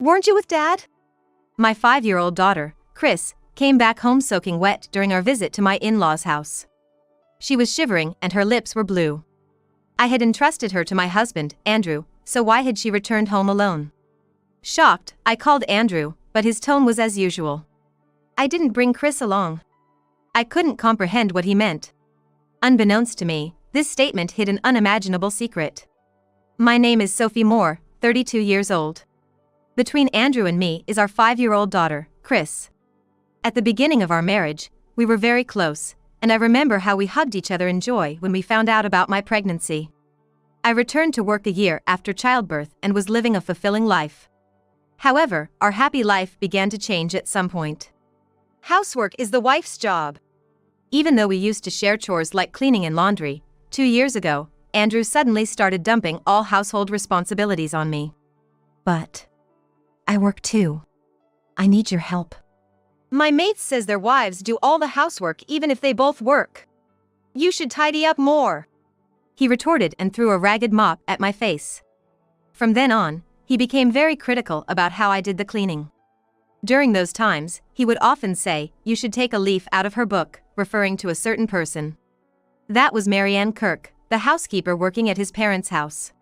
Weren't you with Dad? My 5-year-old daughter, Chris, came back home soaking wet during our visit to my in-laws' house. She was shivering and her lips were blue. I had entrusted her to my husband, Andrew, so why had she returned home alone? Shocked, I called Andrew, but his tone was as usual. I didn't bring Chris along. I couldn't comprehend what he meant. Unbeknownst to me, this statement hid an unimaginable secret. My name is Sophie Moore, 32 years old. Between Andrew and me is our 5-year-old daughter, Chris. At the beginning of our marriage, we were very close, and I remember how we hugged each other in joy when we found out about my pregnancy. I returned to work a year after childbirth and was living a fulfilling life. However, our happy life began to change at some point. Housework is the wife's job. Even though we used to share chores like cleaning and laundry, 2 years ago, Andrew suddenly started dumping all household responsibilities on me. But I work too. I need your help. My mates says their wives do all the housework even if they both work. You should tidy up more. He retorted and threw a ragged mop at my face. From then on, he became very critical about how I did the cleaning. During those times, he would often say, "You should take a leaf out of her book," referring to a certain person. That was Marianne Kirk, the housekeeper working at his parents' house.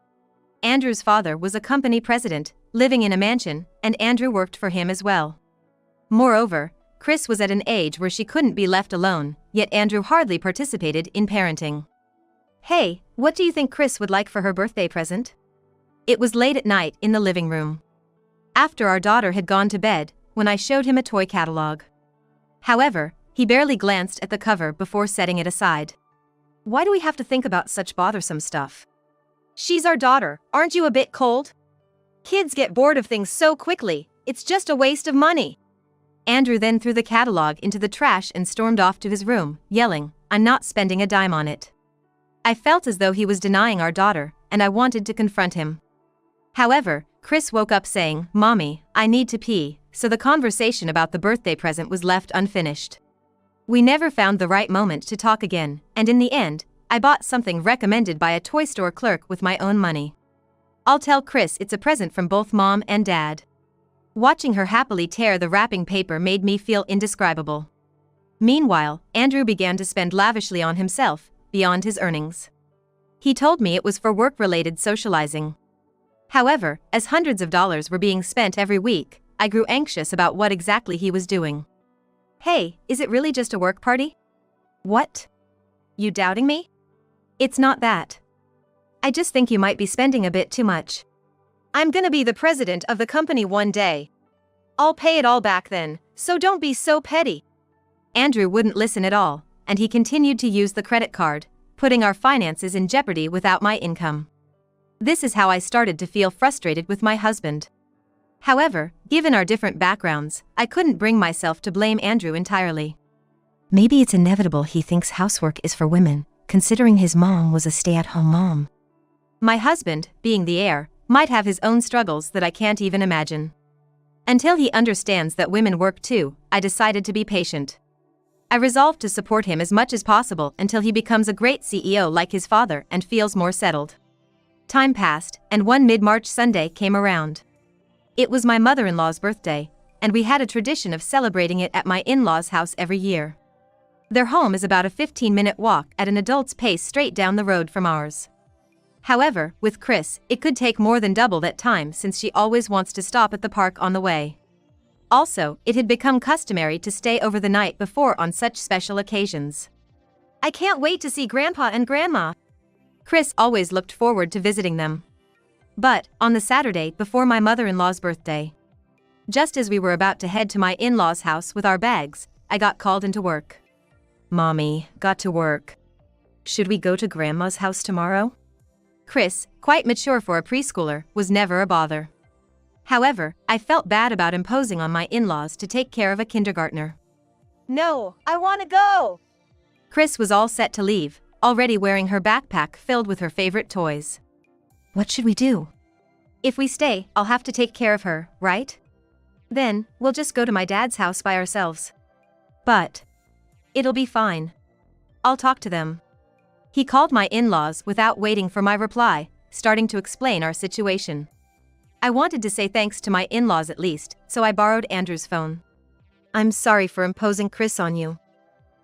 Andrew's father was a company president, living in a mansion, and Andrew worked for him as well. Moreover, Chris was at an age where she couldn't be left alone, yet Andrew hardly participated in parenting. "Hey, what do you think Chris would like for her birthday present?" It was late at night in the living room. After our daughter had gone to bed, when I showed him a toy catalog. However, he barely glanced at the cover before setting it aside. "Why do we have to think about such bothersome stuff? She's our daughter, aren't you a bit cold? Kids get bored of things so quickly, it's just a waste of money." Andrew then threw the catalog into the trash and stormed off to his room, yelling, "I'm not spending a dime on it." I felt as though he was denying our daughter, and I wanted to confront him. However, Chris woke up saying, "Mommy, I need to pee," so the conversation about the birthday present was left unfinished. We never found the right moment to talk again, and in the end, I bought something recommended by a toy store clerk with my own money. I'll tell Chris it's a present from both Mom and Dad. Watching her happily tear the wrapping paper made me feel indescribable. Meanwhile, Andrew began to spend lavishly on himself, beyond his earnings. He told me it was for work-related socializing. However, as hundreds of dollars were being spent every week, I grew anxious about what exactly he was doing. "Hey, is it really just a work party?" "What? You doubting me?" "It's not that. I just think you might be spending a bit too much. I'm gonna be the president of the company one day. I'll pay it all back then, so don't be so petty." Andrew wouldn't listen at all, and he continued to use the credit card, putting our finances in jeopardy without my income. This is how I started to feel frustrated with my husband. However, given our different backgrounds, I couldn't bring myself to blame Andrew entirely. Maybe it's inevitable he thinks housework is for women, considering his mom was a stay-at-home mom. My husband, being the heir, might have his own struggles that I can't even imagine. Until he understands that women work too, I decided to be patient. I resolved to support him as much as possible until he becomes a great CEO like his father and feels more settled. Time passed, and one mid-March Sunday came around. It was my mother-in-law's birthday, and we had a tradition of celebrating it at my in-laws' house every year. Their home is about a 15-minute walk at an adult's pace straight down the road from ours. However, with Chris, it could take more than double that time since she always wants to stop at the park on the way. Also, it had become customary to stay over the night before on such special occasions. "I can't wait to see Grandpa and Grandma." Chris always looked forward to visiting them. But, on the Saturday before my mother-in-law's birthday, just as we were about to head to my in-laws' house with our bags, I got called into work. "Mommy, got to work. Should we go to Grandma's house tomorrow?" Chris, quite mature for a preschooler, was never a bother. However, I felt bad about imposing on my in-laws to take care of a kindergartner. "No, I want to go!" Chris was all set to leave, already wearing her backpack filled with her favorite toys. "What should we do?" "If we stay, I'll have to take care of her, right? Then, we'll just go to my dad's house by ourselves." "But it'll be fine. I'll talk to them." He called my in-laws without waiting for my reply, starting to explain our situation. I wanted to say thanks to my in-laws at least, so I borrowed Andrew's phone. I'm sorry for imposing Chris on you.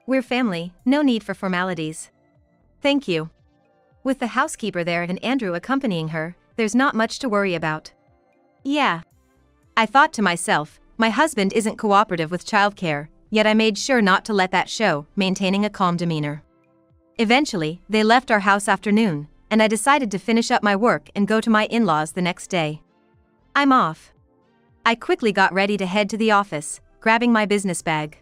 We're family, no need for formalities. Thank you. With the housekeeper there and Andrew accompanying her, there's not much to worry about. Yeah. I thought to myself, my husband isn't cooperative with childcare, yet I made sure not to let that show, maintaining a calm demeanor. Eventually, they left our house afternoon, and I decided to finish up my work and go to my in-laws the next day. I'm off. I quickly got ready to head to the office, grabbing my business bag.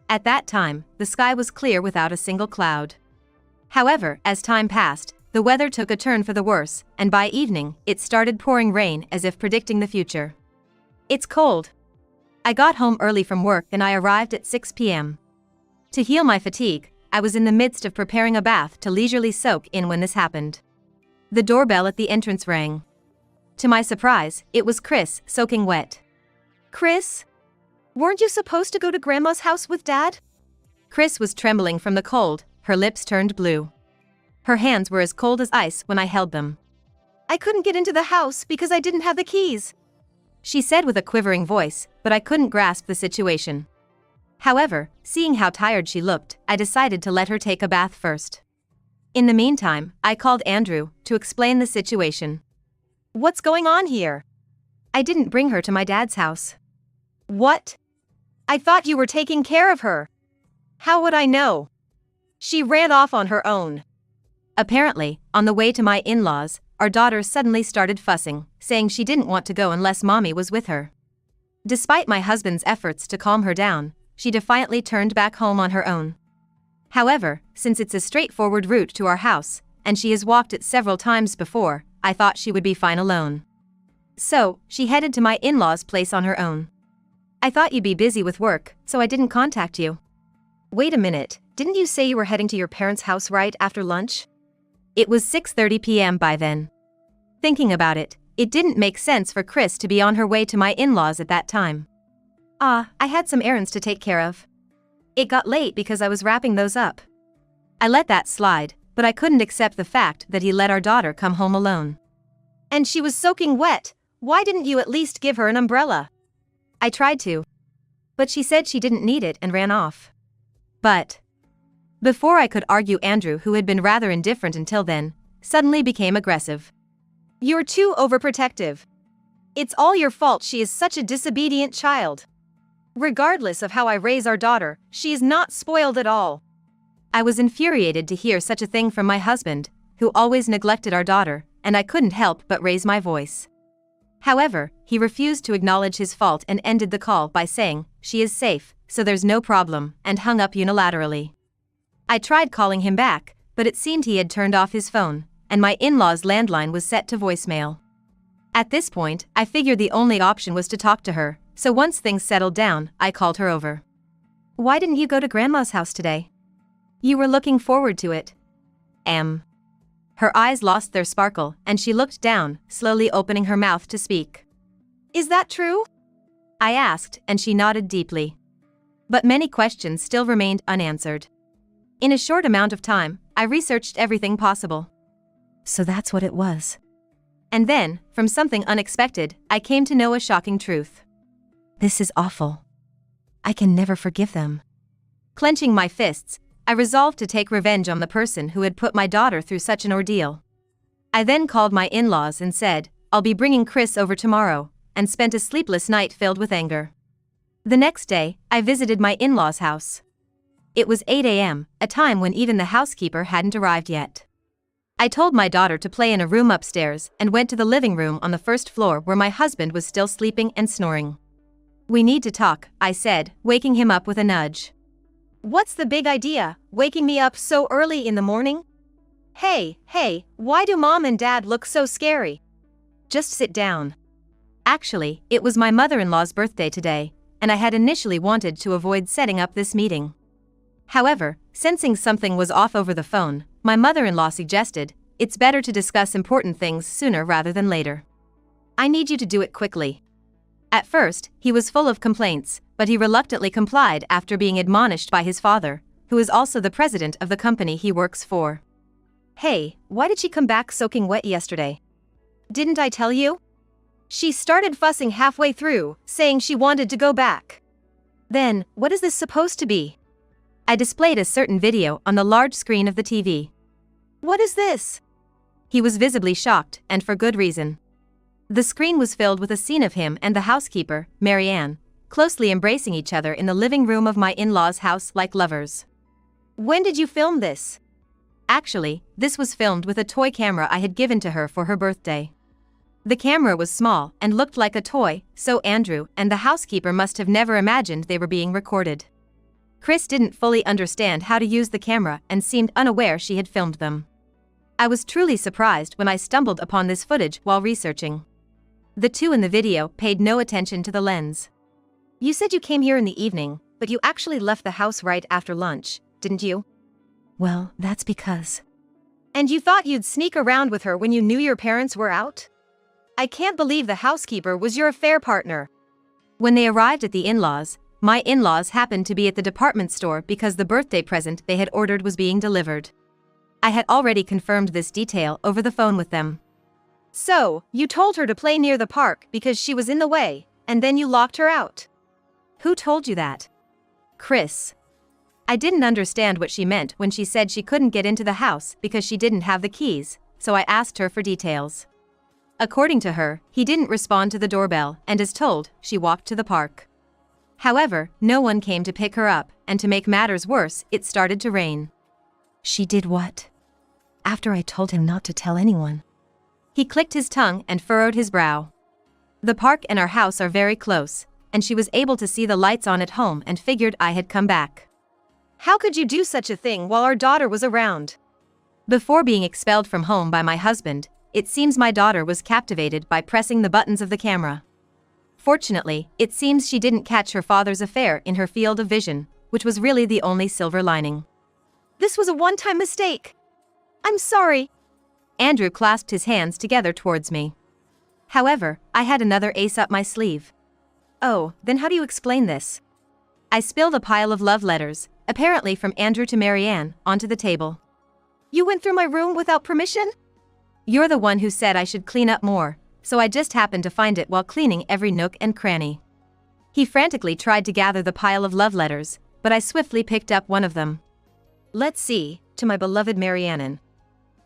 At that time, the sky was clear without a single cloud. However, as time passed, the weather took a turn for the worse, and by evening, it started pouring rain as if predicting the future. It's cold. I got home early from work and I arrived at 6 p.m. To heal my fatigue, I was in the midst of preparing a bath to leisurely soak in when this happened. The doorbell at the entrance rang. To my surprise, it was Chris, soaking wet. Chris? Weren't you supposed to go to Grandma's house with Dad? Chris was trembling from the cold, her lips turned blue. Her hands were as cold as ice when I held them. I couldn't get into the house because I didn't have the keys, she said with a quivering voice, but I couldn't grasp the situation. However, seeing how tired she looked, I decided to let her take a bath first. In the meantime, I called Andrew to explain the situation. What's going on here? I didn't bring her to my dad's house. What? I thought you were taking care of her. How would I know? She ran off on her own. Apparently, on the way to my in-laws, our daughter suddenly started fussing, saying she didn't want to go unless mommy was with her. Despite my husband's efforts to calm her down, she defiantly turned back home on her own. However, since it's a straightforward route to our house, and she has walked it several times before, I thought she would be fine alone. So, she headed to my in-laws' place on her own. I thought you'd be busy with work, so I didn't contact you. Wait a minute, didn't you say you were heading to your parents' house right after lunch? It was 6:30 p.m. by then. Thinking about it, it didn't make sense for Chris to be on her way to my in-laws at that time. I had some errands to take care of. It got late because I was wrapping those up. I let that slide, but I couldn't accept the fact that he let our daughter come home alone. And she was soaking wet, why didn't you at least give her an umbrella? I tried to. But she said she didn't need it and ran off. But before I could argue, Andrew, who had been rather indifferent until then, suddenly became aggressive. You're too overprotective. It's all your fault she is such a disobedient child. Regardless of how I raise our daughter, she is not spoiled at all. I was infuriated to hear such a thing from my husband, who always neglected our daughter, and I couldn't help but raise my voice. However, he refused to acknowledge his fault and ended the call by saying, "She is safe, so there's no problem," and hung up unilaterally. I tried calling him back, but it seemed he had turned off his phone, and my in-laws' landline was set to voicemail. At this point, I figured the only option was to talk to her, so once things settled down, I called her over. Why didn't you go to Grandma's house today? You were looking forward to it. Her eyes lost their sparkle, and she looked down, slowly opening her mouth to speak. Is that true? I asked, and she nodded deeply. But many questions still remained unanswered. In a short amount of time, I researched everything possible. So that's what it was. And then, from something unexpected, I came to know a shocking truth. This is awful. I can never forgive them. Clenching my fists, I resolved to take revenge on the person who had put my daughter through such an ordeal. I then called my in-laws and said, I'll be bringing Chris over tomorrow, and spent a sleepless night filled with anger. The next day, I visited my in-laws' house. It was 8 a.m., a time when even the housekeeper hadn't arrived yet. I told my daughter to play in a room upstairs and went to the living room on the first floor where my husband was still sleeping and snoring. We need to talk, I said, waking him up with a nudge. What's the big idea, waking me up so early in the morning? Hey, why do Mom and Dad look so scary? Just sit down. Actually, it was my mother-in-law's birthday today, and I had initially wanted to avoid setting up this meeting. However, sensing something was off over the phone, my mother-in-law suggested, it's better to discuss important things sooner rather than later. I need you to do it quickly. At first, he was full of complaints, but he reluctantly complied after being admonished by his father, who is also the president of the company he works for. Hey, why did she come back soaking wet yesterday? Didn't I tell you? She started fussing halfway through, saying she wanted to go back. Then, what is this supposed to be? I displayed a certain video on the large screen of the TV. What is this? He was visibly shocked, and for good reason. The screen was filled with a scene of him and the housekeeper, Marianne, closely embracing each other in the living room of my in-laws' house like lovers. When did you film this? Actually, this was filmed with a toy camera I had given to her for her birthday. The camera was small and looked like a toy, so Andrew and the housekeeper must have never imagined they were being recorded. Chris didn't fully understand how to use the camera and seemed unaware she had filmed them. I was truly surprised when I stumbled upon this footage while researching. The two in the video paid no attention to the lens. You said you came here in the evening, but you actually left the house right after lunch, didn't you? Well, that's because. And you thought you'd sneak around with her when you knew your parents were out? I can't believe the housekeeper was your affair partner. When they arrived at the in-laws, my in-laws happened to be at the department store because the birthday present they had ordered was being delivered. I had already confirmed this detail over the phone with them. So, you told her to play near the park because she was in the way, and then you locked her out. Who told you that? Chris. I didn't understand what she meant when she said she couldn't get into the house because she didn't have the keys, so I asked her for details. According to her, he didn't respond to the doorbell, and as told, she walked to the park. However, no one came to pick her up, and to make matters worse, it started to rain. She did what? After I told him not to tell anyone. He clicked his tongue and furrowed his brow. The park and our house are very close, and she was able to see the lights on at home and figured I had come back. How could you do such a thing while our daughter was around? Before being expelled from home by my husband, it seems my daughter was captivated by pressing the buttons of the camera. Fortunately, it seems she didn't catch her father's affair in her field of vision, which was really the only silver lining. This was a one-time mistake. I'm sorry. Andrew clasped his hands together towards me. However, I had another ace up my sleeve. Oh, then how do you explain this? I spilled a pile of love letters, apparently from Andrew to Marianne, onto the table. You went through my room without permission? You're the one who said I should clean up more, so I just happened to find it while cleaning every nook and cranny. He frantically tried to gather the pile of love letters, but I swiftly picked up one of them. Let's see, to my beloved Marianne.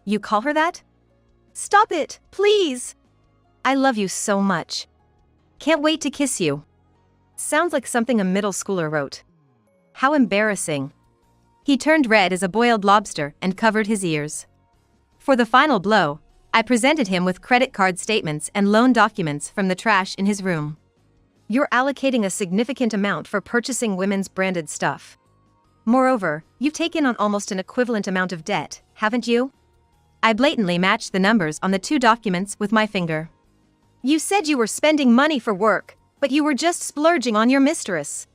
You call her that? Stop it, please! I love you so much. Can't wait to kiss you. Sounds like something a middle schooler wrote. How embarrassing. He turned red as a boiled lobster and covered his ears. For the final blow, I presented him with credit card statements and loan documents from the trash in his room. You're allocating a significant amount for purchasing women's branded stuff. Moreover, you've taken on almost an equivalent amount of debt, haven't you? I blatantly matched the numbers on the two documents with my finger. You said you were spending money for work, but you were just splurging on your mistress.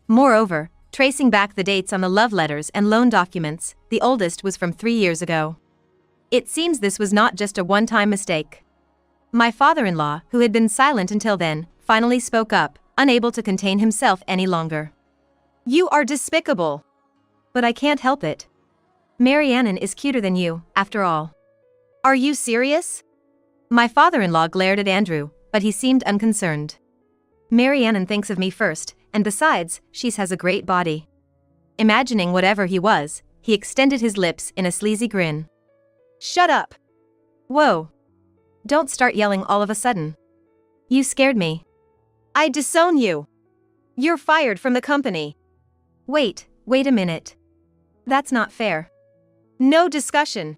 Moreover, tracing back the dates on the love letters and loan documents, the oldest was from 3 years ago. It seems this was not just a one-time mistake. My father-in-law, who had been silent until then, finally spoke up, unable to contain himself any longer. You are despicable. But I can't help it. Marianne is cuter than you, after all. Are you serious? My father-in-law glared at Andrew, but he seemed unconcerned. Marianne thinks of me first, and besides, she has a great body. Imagining whatever he was, he extended his lips in a sleazy grin. Shut up. Whoa. Don't start yelling all of a sudden. You scared me. I disown you. You're fired from the company. Wait a minute. That's not fair. No discussion.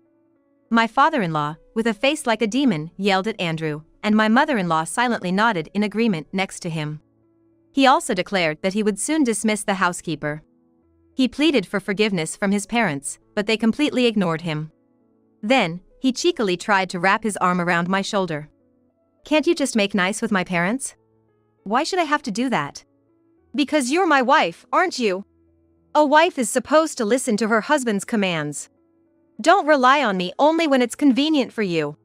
My father-in-law, with a face like a demon, yelled at Andrew, and my mother-in-law silently nodded in agreement next to him. He also declared that he would soon dismiss the housekeeper. He pleaded for forgiveness from his parents, but they completely ignored him. Then, he cheekily tried to wrap his arm around my shoulder. Can't you just make nice with my parents? Why should I have to do that? Because you're my wife, aren't you? A wife is supposed to listen to her husband's commands. Don't rely on me only when it's convenient for you.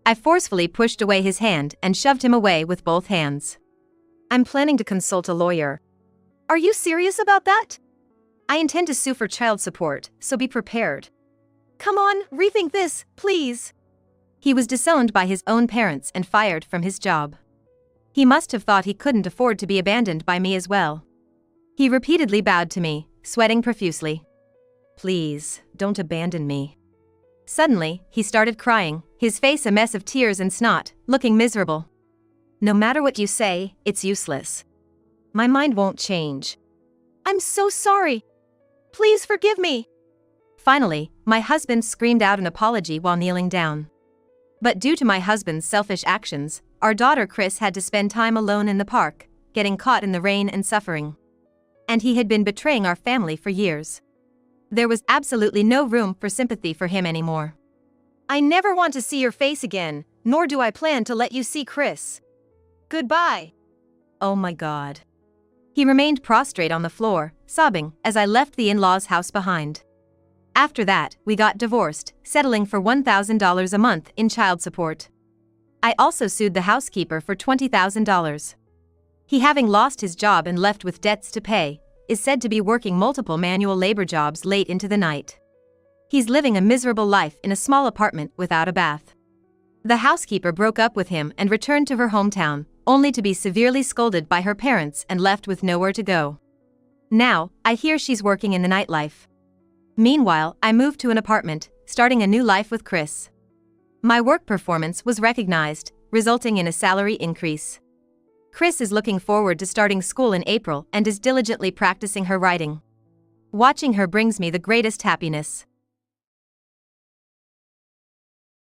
I forcefully pushed away his hand and shoved him away with both hands. I'm planning to consult a lawyer. Are you serious about that? I intend to sue for child support, so be prepared. Come on, rethink this, please. He was disowned by his own parents and fired from his job. He must have thought he couldn't afford to be abandoned by me as well. He repeatedly bowed to me, sweating profusely. Please, don't abandon me. Suddenly, he started crying, his face a mess of tears and snot, looking miserable. No matter what you say, it's useless. My mind won't change. I'm so sorry. Please forgive me. Finally, my husband screamed out an apology while kneeling down. But due to my husband's selfish actions, our daughter Chris had to spend time alone in the park, getting caught in the rain and suffering. And he had been betraying our family for years. There was absolutely no room for sympathy for him anymore. I never want to see your face again, nor do I plan to let you see Chris. Goodbye. Oh my God. He remained prostrate on the floor, sobbing, as I left the in-laws' house behind. After that, we got divorced, settling for $1,000 a month in child support. I also sued the housekeeper for $20,000. He, having lost his job and left with debts to pay, is said to be working multiple manual labor jobs late into the night. He's living a miserable life in a small apartment without a bath. The housekeeper broke up with him and returned to her hometown, only to be severely scolded by her parents and left with nowhere to go. Now, I hear she's working in the nightlife. Meanwhile, I moved to an apartment, starting a new life with Chris. My work performance was recognized, resulting in a salary increase. Chris is looking forward to starting school in April and is diligently practicing her writing. Watching her brings me the greatest happiness.